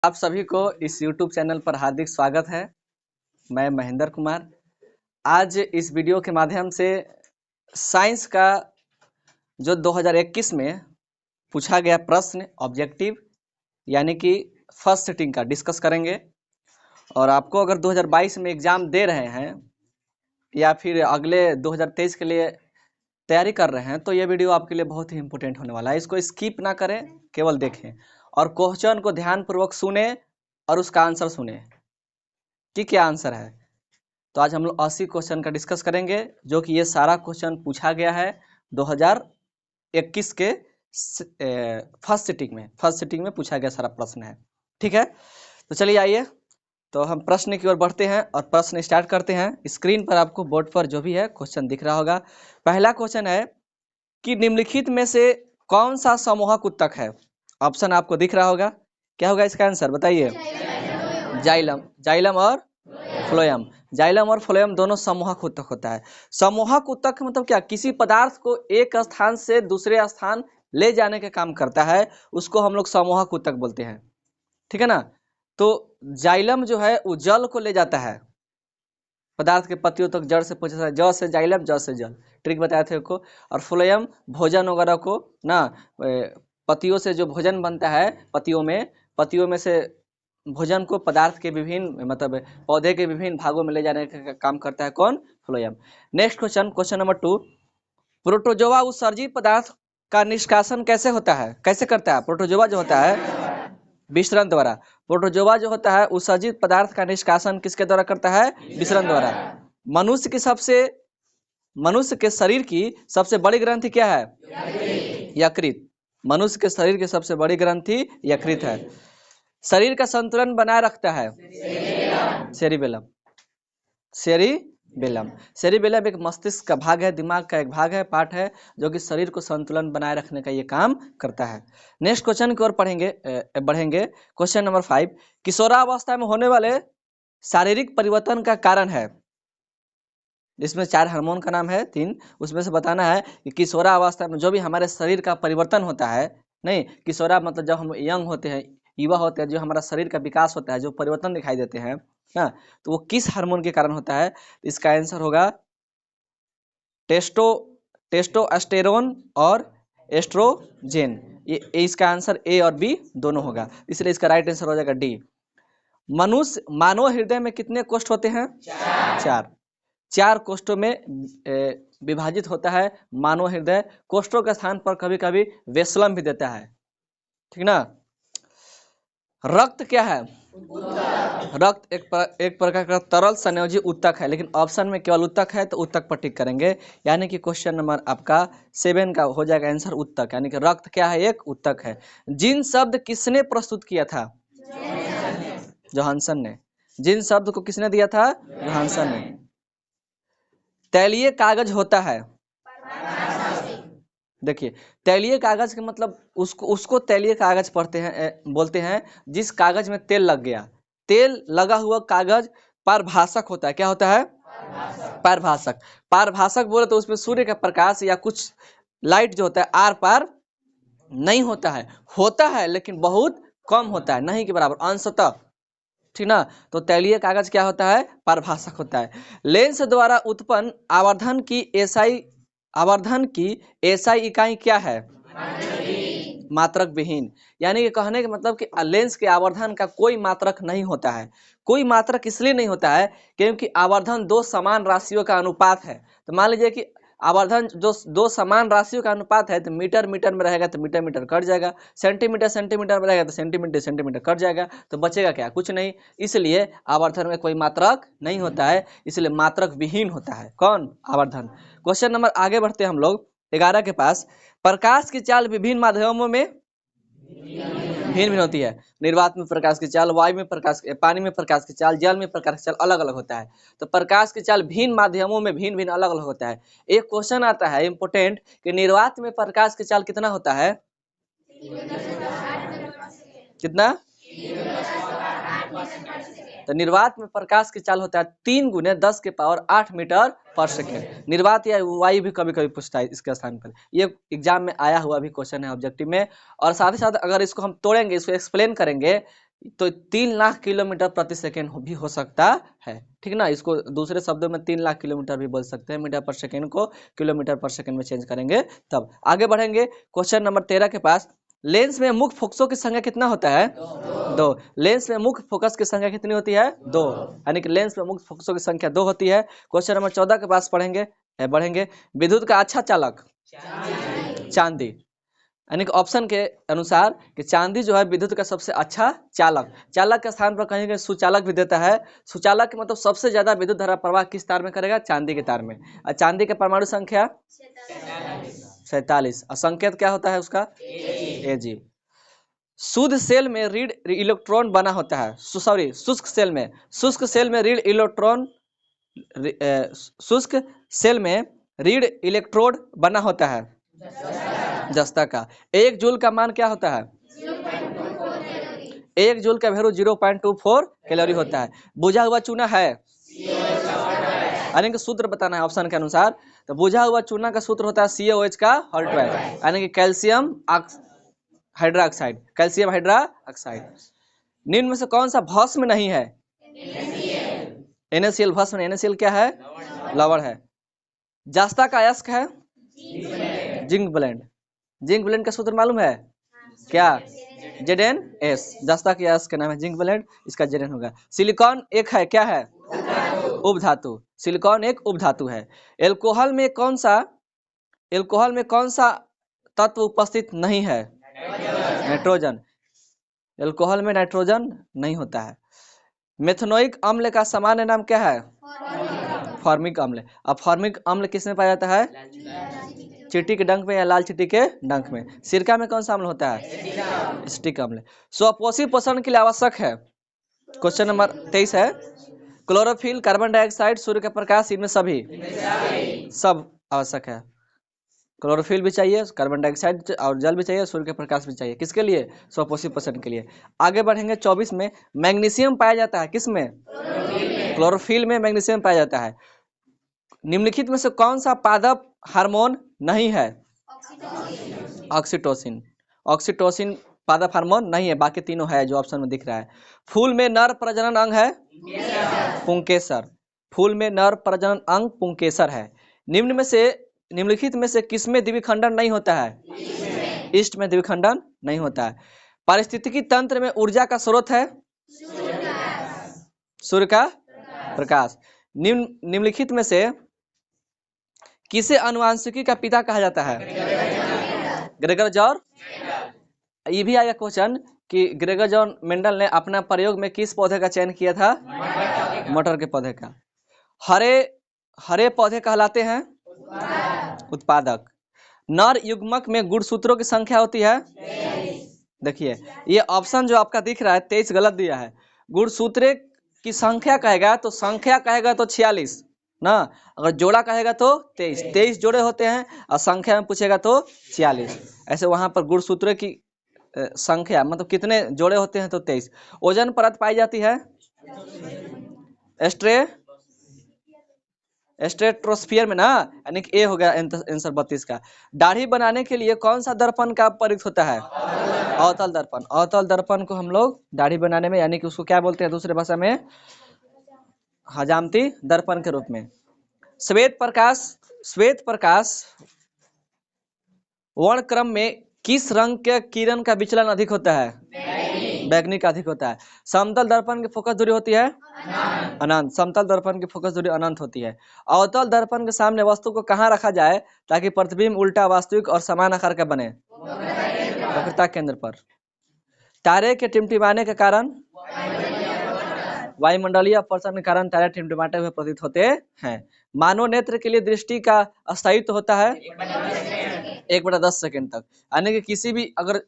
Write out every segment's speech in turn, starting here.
आप सभी को इस YouTube चैनल पर हार्दिक स्वागत है। मैं महेंद्र कुमार। आज इस वीडियो के माध्यम से साइंस का जो 2021 में पूछा गया प्रश्न ऑब्जेक्टिव यानी कि फर्स्ट सिटिंग का डिस्कस करेंगे। और आपको अगर 2022 में एग्ज़ाम दे रहे हैं या फिर अगले 2023 के लिए तैयारी कर रहे हैं तो ये वीडियो आपके लिए बहुत ही इंपॉर्टेंट होने वाला है। इसको स्किप ना करें, केवल देखें और क्वेश्चन को ध्यानपूर्वक सुने और उसका आंसर सुने कि क्या आंसर है। तो आज हम लोग 80 क्वेश्चन का डिस्कस करेंगे, जो कि ये सारा क्वेश्चन पूछा गया है 2021 के फर्स्ट सिटिंग में पूछा गया सारा प्रश्न है। ठीक है, तो चलिए आइए तो हम प्रश्न की ओर बढ़ते हैं और प्रश्न स्टार्ट करते हैं। स्क्रीन पर आपको बोर्ड पर जो भी है क्वेश्चन दिख रहा होगा। पहला क्वेश्चन है कि निम्नलिखित में से कौन सा समूहक उत्तक है। ऑप्शन आपको दिख रहा होगा, क्या होगा इसका आंसर बताइए। जाइलम, जाइलम और फ्लोएम। जाइलम और फ्लोएम दोनों समूहक उत्तक होता है। समूहक उत्तक मतलब क्या, किसी पदार्थ को एक स्थान से दूसरे स्थान ले जाने का काम करता है, उसको हम लोग समूहक उत्तक बोलते हैं। ठीक है ना। तो जाइलम जो है वो जल को ले जाता है, पदार्थ के पत्तियों तक जड़ से पहुंचता है। ज से जाइलम, ज से जल, ट्रिक बताए थे को। और फ्लोएम भोजन वगैरह को ना, पत्तियों से जो भोजन बनता है, पत्तियों में से भोजन को पदार्थ के विभिन्न मतलब पौधे के विभिन्न भागों में ले जाने का काम करता है कौन, phloem. Next question, question number 2। Protozoa उत्सर्जित पदार्थ का निष्कासन कैसे होता है, कैसे करता है। प्रोटोजोआ जो होता है विसरण द्वारा। प्रोटोजोआ जो होता है उत्सर्जित पदार्थ का निष्कासन किसके द्वारा करता है, विसरण द्वारा। मनुष्य के शरीर की सबसे बड़ी ग्रंथि क्या है, यकृत। मनुष्य के शरीर की सबसे बड़ी ग्रंथि यकृत है। शरीर का संतुलन बनाए रखता है सेरिबेलम। सेरिबेलम एक मस्तिष्क का भाग है, दिमाग का एक भाग है, पार्ट है, जो कि शरीर को संतुलन बनाए रखने का ये काम करता है। नेक्स्ट क्वेश्चन की ओर बढ़ेंगे। Question number 5। किशोरावस्था में होने वाले शारीरिक परिवर्तन का कारण है। इसमें 4 हार्मोन का नाम है, 3, उसमें से बताना है कि किशोरावस्था में जो भी हमारे शरीर का परिवर्तन होता है, नहीं किशोरा मतलब जब हम यंग होते हैं, युवा होते हैं, जो हमारा शरीर का विकास होता है, जो परिवर्तन दिखाई देते हैं ना, तो वो किस हार्मोन के कारण होता है। इसका आंसर होगा टेस्टोस्टेरोन और एस्ट्रोजेन। ये इसका आंसर ए और बी दोनों होगा, इसलिए इसका राइट आंसर हो जाएगा डी। मानव हृदय में कितने कोष्ठ होते हैं, 4 कोष्ठों में विभाजित होता है मानव हृदय। कोष्ठों के स्थान पर कभी कभी वेस्लम भी देता है, ठीक ना। रक्त क्या है, रक्त एक प्रकार का तरल संयोजी उत्तक है, लेकिन ऑप्शन में केवल उत्तक है तो उत्तक पर टिक करेंगे, यानी कि क्वेश्चन नंबर आपका 7 का हो जाएगा आंसर उत्तक, यानी कि रक्त क्या है, एक उत्तक है। जिन शब्द किसने प्रस्तुत किया था, जोहानसन ने। जिन शब्द को किसने दिया था, जोहानसन ने। तैलीय कागज होता है, देखिए तैलीय कागज के मतलब उसको तैलीय कागज बोलते हैं जिस कागज में तेल लग गया। तेल लगा हुआ कागज पारभाषक होता है। क्या होता है, पारभाषक बोले तो उसमें सूर्य का प्रकाश या कुछ लाइट जो होता है आर पार नहीं होता है लेकिन बहुत कम होता है, नहीं के बराबर, अंशतः, ठीक ना। तो तैलीय कागज क्या होता है, पारभाषक होता है। लेंस द्वारा उत्पन्न आवर्धन की एसआई इकाई क्या है, मात्रक विहीन। यानी कि कहने का मतलब कि लेंस के आवर्धन का कोई मात्रक नहीं होता है। कोई मात्रक इसलिए नहीं होता है क्योंकि आवर्धन 2 समान राशियों का अनुपात है। तो मान लीजिए कि आवर्धन जो 2 समान राशियों का अनुपात है, तो मीटर मीटर में रहेगा तो मीटर मीटर कट जाएगा, सेंटीमीटर सेंटीमीटर में रहेगा तो सेंटीमीटर सेंटीमीटर कट जाएगा, तो बचेगा क्या, कुछ नहीं। इसलिए आवर्धन में कोई मात्रक नहीं होता है, इसलिए मात्रक विहीन होता है कौन, आवर्धन। क्वेश्चन नंबर आगे बढ़ते हैं हम लोग 11 के पास। प्रकाश की चाल विभिन्न माध्यमों में भिन्न होती है। निर्वात में प्रकाश की चाल, वायु में पानी में प्रकाश की चाल, जल में प्रकाश की चाल अलग अलग होता है। तो प्रकाश की चाल भिन्न माध्यमों में भिन्न अलग अलग होता है। एक क्वेश्चन आता है इंपोर्टेंट कि निर्वात में प्रकाश की चाल कितना होता है, कितना, तो निर्वात में प्रकाश की चाल होता है 3 × 10⁸ मीटर पर सेकेंड। निर्वात या वायु भी कभी कभी पूछता है इसके स्थान पर, ये एग्जाम में आया हुआ भी क्वेश्चन है ऑब्जेक्टिव में। और साथ ही साथ अगर इसको हम तोड़ेंगे, इसको एक्सप्लेन करेंगे तो 3 लाख किलोमीटर प्रति सेकेंड भी हो सकता है, ठीक ना। इसको दूसरे शब्दों में 3 लाख किलोमीटर भी बोल सकते हैं, मीटर पर सेकेंड को किलोमीटर पर सेकेंड में चेंज करेंगे तब। आगे बढ़ेंगे क्वेश्चन नंबर 13 के पास। लेंस में मुख्य फोकसों की संख्या कितना होता है? दो। लेंस में मुख्य फोकस की संख्या कितनी होती है? दो। यानी कि लेंस में मुख्य फोकसों की संख्या 2 होती है। क्वेश्चन नंबर 14 के पास बढ़ेंगे। विद्युत का अच्छा चालक चांदी, यानी कि ऑप्शन के अनुसार कि चांदी जो है विद्युत का सबसे अच्छा चालक। चालक के स्थान पर कहेंगे सुचालक भी देता है। सुचालक मतलब सबसे ज्यादा विद्युत धारा प्रवाह किस तार में करेगा? चांदी के तार में। और चांदी के परमाणु संख्या 47 और संकेत क्या होता है उसका? Ag। शुद्ध सेल में ऋण इलेक्ट्रॉन बना होता है, सॉरी शुष्क सेल में ऋण इलेक्ट्रॉन शुष्क सेल में ऋण इलेक्ट्रोड बना होता है जस्ता का। 1 जूल का मान क्या होता है? 1 जूल का वैल्यू 0.24 कैलोरी होता है। बुझा हुआ चूना है, यानी कि सूत्र बताना है ऑप्शन के अनुसार। तो बुझा हुआ चूना का सूत्र होता है CaOH का हॉल 12, यानी कि कैल्शियम हाइड्रोक्साइड, कैल्शियम हाइड्रोक्साइड। निम्न में से कौन सा भस्म नहीं है? NaCl भस्म नहीं। NaCl क्या है? लवण है। जस्ता का अयस्क है जिंक ब्लेंड। जिंक ब्लेंड का सूत्र मालूम है क्या? ZnS। जस्ता के अयस्क का नाम है जिंक ब्लेंड, इसका Zn होगा। सिलिकॉन एक है, क्या है? उपधातु। सिलिकॉन एक उपधातु है। एल्कोहल में कौन सा तत्व उपस्थित नहीं है? नाइट्रोजन। एल्कोहल में नाइट्रोजन नहीं होता है। मेथनोइक अम्ल का सामान्य नाम क्या है? फॉर्मिक अम्ल। अब फॉर्मिक अम्ल किसमें पाया जाता है? चींटी के डंक में या लाल चींटी के डंक में। सिरका में कौन सा अम्ल होता है? एसिटिक अम्ल। स्वपोषी पोषण के लिए आवश्यक है। क्वेश्चन नंबर 23 है। क्लोरोफिल, कार्बन डाइऑक्साइड, सूर्य का प्रकाश, इनमें सब आवश्यक है। क्लोरोफिल भी चाहिए, कार्बन डाइऑक्साइड और जल भी चाहिए, सूर्य का प्रकाश भी चाहिए। किसके लिए? स्वपोषी पोषण के लिए। आगे बढ़ेंगे 24 में। मैग्नीशियम पाया जाता है किसमें? क्लोरोफिल में मैग्नीशियम पाया जाता है। निम्नलिखित में से कौन सा पादप हार्मोन नहीं है? ऑक्सीटोसिन। ऑक्सीटोसिन पादप हार्मोन नहीं है, बाकी तीनों है जो ऑप्शन में दिख रहा है। फूल में नर प्रजनन अंग है पुंकेसर। फूल में नर प्रजनन अंग पुंकेसर है। निम्नलिखित में से किसमें द्विखंडन नहीं होता है? ईस्ट में द्विखंडन नहीं होता है। पारिस्थितिकी तंत्र में ऊर्जा का स्रोत है सूर्य का प्रकाश। निम्नलिखित में से किसे आनुवांशिकी का पिता कहा जाता है? Gregor John. ये भी आया क्वेश्चन कि ग्रेगर जॉन मेंडल ने अपना प्रयोग में किस पौधे का चयन किया था? मटर के पौधे का। हरे पौधे कहलाते हैं उत्पादक। नर युग्मक में गुणसूत्रों की संख्या होती है, देखिए ये ऑप्शन जो आपका दिख रहा है 23 गलत दिया है। गुणसूत्र की संख्या कहेगा तो 46 ना, अगर जोड़ा कहेगा तो 23 जोड़े होते हैं, और संख्या में पूछेगा तो 46। ऐसे वहां पर गुणसूत्र की संख्या मतलब कितने जोड़े होते हैं तो 23। ओजोन परत पाई जाती है स्ट्रेटोस्फीयर में ना, यानी कि ए हो गया आंसर 32 का। दाढ़ी बनाने के लिए कौन सा दर्पण का प्रयुक्त होता है? अवतल दर्पण। अवतल दर्पण को हम लोग दाढ़ी बनाने में, यानी कि उसको क्या बोलते हैं दूसरे भाषा में? हजामती दर्पण के रूप में। श्वेत प्रकाश वर्ण क्रम में किस रंग के किरण का विचलन अधिक होता है? बैगनी का अधिक होता है। समतल दर्पण की फोकस दूरी होती है अनंत। समतल दर्पण की फोकस दूरी अनंत होती है। अवतल दर्पण के सामने वस्तु को कहाँ रखा जाए ताकि प्रतिबिंब उल्टा, वास्तविक और समान आकार का बने? वक्रता केंद्र पर। तारे के टिमटिमाने के कारण, वायुमंडलीय अपवर्तन के कारण तारे टिमटिमाते हुए प्रतीत होते हैं। मानव नेत्र के लिए दृष्टि का स्थायित्व होता है 1/10 सेकेंड तक, यानी कि किसी भी अगर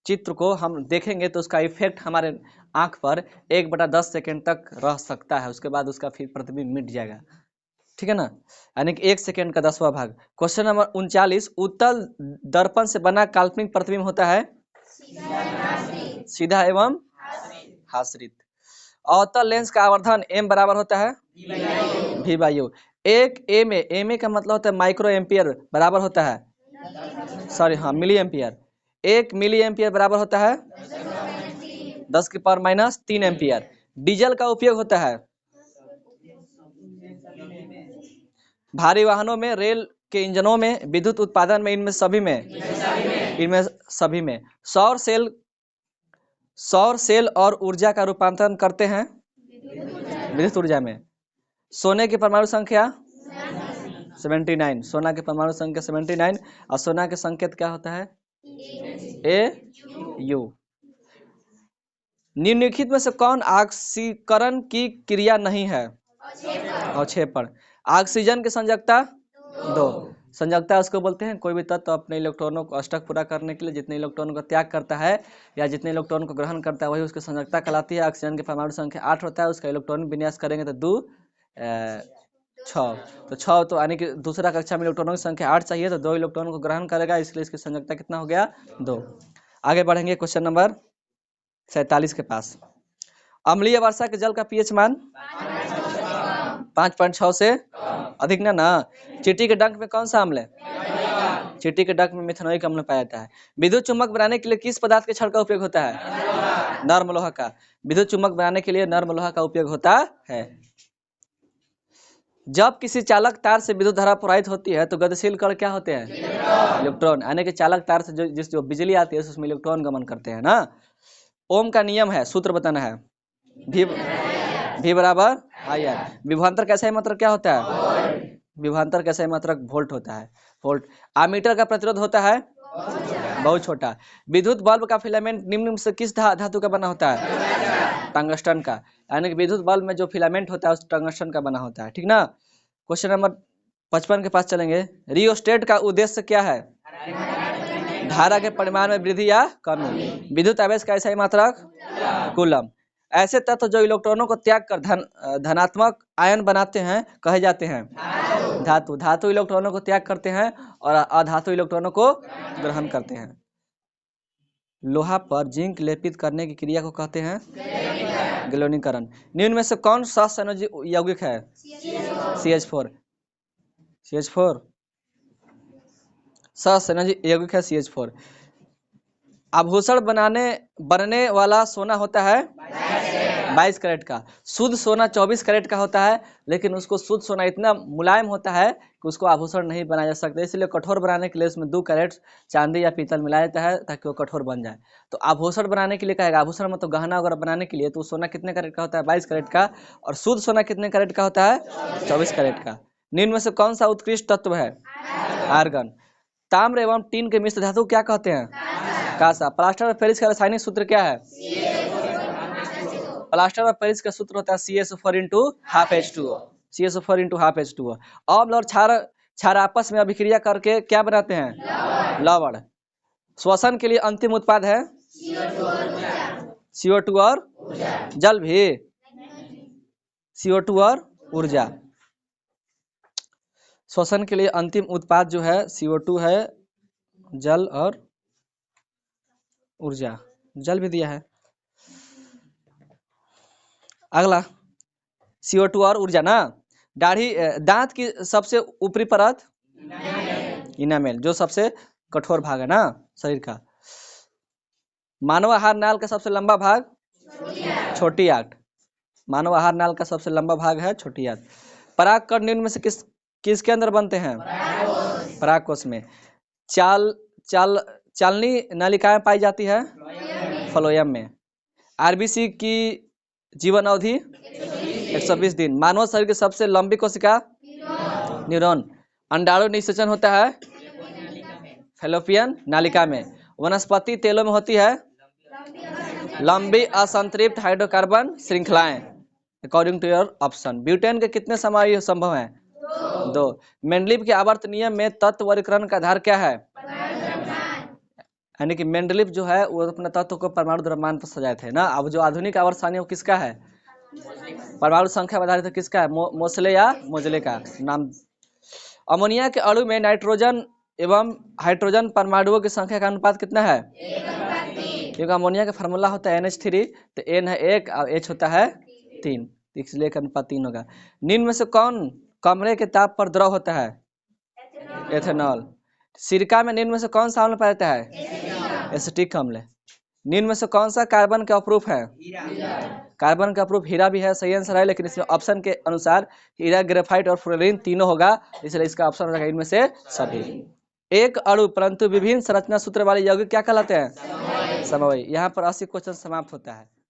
चित्र को हम देखेंगे तो उसका इफेक्ट हमारे आंख पर 1/10 सेकेंड तक रह सकता है, उसके बाद उसका फिर प्रतिबिंब मिट जाएगा, ठीक है ना, यानी कि 1 सेकेंड का 10वां भाग। Question number 39। उत्तल दर्पण से बना काल्पनिक प्रतिबिंब होता है सीधा एवं हाश्रित। अवतल लेंस का आवर्धन m बराबर होता है v/u। एक एम का मतलब होता है माइक्रो एम्पियर बराबर होता है, सॉरी हाँ मिली एम्पियर। 1 मिली एम्पियर बराबर होता है 10⁻³ एम्पियर। डीजल का उपयोग होता है भारी वाहनों में, रेल के इंजनों में, विद्युत उत्पादन में, इनमें सभी में। सौर सेल और ऊर्जा का रूपांतरण करते हैं विद्युत ऊर्जा में। सोने की परमाणु संख्या 79। सोना की परमाणु संख्या 79। और सोना के संकेत क्या होता है? AU। निम्नलिखित में से कौन ऑक्सीकरण की क्रिया नहीं है? अवक्षेपण। ऑक्सीजन की संयोजकता 2। संयोजकता उसको बोलते हैं कोई भी तत्व अपने इलेक्ट्रॉनों को अष्टक पूरा करने के लिए जितने इलेक्ट्रॉनों का त्याग करता है या जितने इलेक्ट्रॉन को ग्रहण करता है वही उसकी संयोजकता कहलाती है। ऑक्सीजन की परमाणु संख्या 8 होता है, उसका इलेक्ट्रॉनिक विन्यास करेंगे तो 2 6। तो 6 तो यानी कि दूसरा कक्षा में इलेक्ट्रॉनों की संख्या 8 चाहिए तो 2 इलेक्ट्रॉनों को ग्रहण करेगा, इसलिए इसकी संयोजकता कितना हो गया? 2। आगे बढ़ेंगे क्वेश्चन नंबर 47 के पास। अम्लीय वर्षा के जल का पीएच मान 5.6 से अधिक ना। चींटी के डंक में कौन सा अम्ल है? चींटी के डंक में मिथेनोइक अम्ल पाया जाता है। विद्युत चुम्बक बनाने के लिए किस पदार्थ के छड़ का उपयोग होता है? नर्म लोहा का। विद्युत चुम्बक बनाने के लिए नर्म लोहा का उपयोग होता है। जब किसी चालक तार से विद्युत धारा प्रवाहित होती है तो गतिशील कण क्या होते हैं? इलेक्ट्रॉन। यानी कि चालक तार से जो बिजली आती है उसमें इलेक्ट्रॉन गमन करते हैं ना। ओम का नियम है, सूत्र बताना है। V बराबर IR। विभवांतर का सही मात्रक क्या होता है? विभवांतर का सही मात्रक वोल्ट होता है, वोल्ट। आमीटर का प्रतिरोध होता है बहुत छोटा। विद्युत बल्ब का फिलामेंट निम्न से किस धातु का बना होता है? टंगस्टन का। यानी कि विद्युत बल्ब में जो फिलामेंट होता है उस टंगस्टन का बना होता है, ठीक ना। क्वेश्चन नंबर 55 के पास चलेंगे। रियोस्टेट का उद्देश्य क्या है? धारा के परिमाण में वृद्धि या कमी। विद्युत आवेश का सही मात्रक कूलम। ऐसे तत्व जो इलेक्ट्रॉनों को त्याग कर धनात्मक आयन बनाते हैं कहे जाते हैं धातु। धातु इलेक्ट्रॉनों को त्याग करते हैं और अधातु इलेक्ट्रॉनों को ग्रहण करते हैं। लोहा पर जिंक लेपित करने की क्रिया को कहते हैं गैल्वेनीकरण। निम्न में से कौन सा संयोजी यौगिक है? CH4। CH4 सहसंयोजी यौगिक है CH4। आभूषण बनने वाला सोना होता है 22 कैरेट का। शुद्ध सोना 24 कैरेट का होता है, लेकिन उसको शुद्ध सोना इतना मुलायम होता है कि उसको आभूषण नहीं बनाया जा सकता, इसलिए कठोर बनाने के लिए उसमें 2 कैरेट चांदी या पीतल मिलाया जाता है ताकि वो कठोर बन जाए। तो आभूषण बनाने के लिए कहेगा, आभूषण मतलब गहना वगैरह बनाने के लिए, तो सोना कितने कैरेट का होता है? 22 कैरेट का। और शुद्ध सोना कितने कैरेट का होता है? 24 कैरेट का। निम्न में से कौन सा उत्कृष्ट तत्व है? आर्गन। ताम्र एवं टीन के मिश्र धातु क्या कहते हैं? कांसा। प्लास्टर ऑफ पेरिस का रासायनिक सूत्र क्या है? प्लास्टर ऑफ पेरिस का सूत्र होता है CaSO4 × ½ CaSO4 × ½ अम्ल और क्षार आपस में अभिक्रिया करके क्या बनाते हैं? लवण। श्वसन के लिए अंतिम उत्पाद है CO2 और जल भी। CO2 और ऊर्जा। श्वसन के लिए अंतिम उत्पाद जो है CO2 है, जल और ऊर्जा। जल भी दिया है। अगला CO2 और ऊर्जा ना। दांत की सबसे ऊपरी परत इनामेल, जो सबसे कठोर भाग है ना शरीर का। मानव आहार नाल का सबसे लंबा भाग छोटी आंत। मानव आहार नाल का सबसे लंबा भाग है छोटी आंत। परागकण निम्न में से किसके अंदर बनते हैं? परागकोश में। चालनी नलिकाएं पाई जाती है फ्लोएम में। RBC की जीवन अवधि 120 दिन। मानव शरीर की सबसे लंबी कोशिका न्यूरॉन। अंडाणु निषेचन होता है फैलोपियन नालिका में। वनस्पति तेलों में होती है लंबी असंतृप्त हाइड्रोकार्बन श्रृंखलाएं। According to your option. Butane के कितने समारोह संभव हैं? 2। मेंडलीव के आवर्त नियम में तत्व वर्गीकरण का आधार क्या है? यानी कि मेंडलीव जो है वो अपने तत्व को परमाणु द्रव्यमान पर सजाए थे ना। अब जो आधुनिक आवर्त सारणी वो किसका है? परमाणु संख्या आधारित किसका है? मोसले या मोजले का नाम। अमोनिया के अणु में नाइट्रोजन एवं हाइड्रोजन परमाणुओं की संख्या का अनुपात कितना है? 1/3। क्योंकि अमोनिया का फार्मूला होता है NH3, तो N है 1 और H होता है 3, इसलिए अनुपात 3 होगा। निम्न में से कौन कमरे के ताप पर द्रव होता है? एथेनॉल। सिरका में निम्न में से कौन सा अम्ल पाया जाता है? एसिटिक अम्ल। निम्न में से कौन सा कार्बन का अप्रूफ है? कार्बन का अप्रूफ हीरा भी है, सही आंसर है, लेकिन इसमें ऑप्शन के अनुसार हीरा, ग्रेफाइट और फ्लोरीन तीनों होगा, इसलिए इसका ऑप्शन हो जाएगा इनमें से सभी। एक अणु परंतु विभिन्न संरचना सूत्र वाले यौगिक क्या कहलाते हैं? समवायी। यहाँ पर 80 क्वेश्चन समाप्त होता है।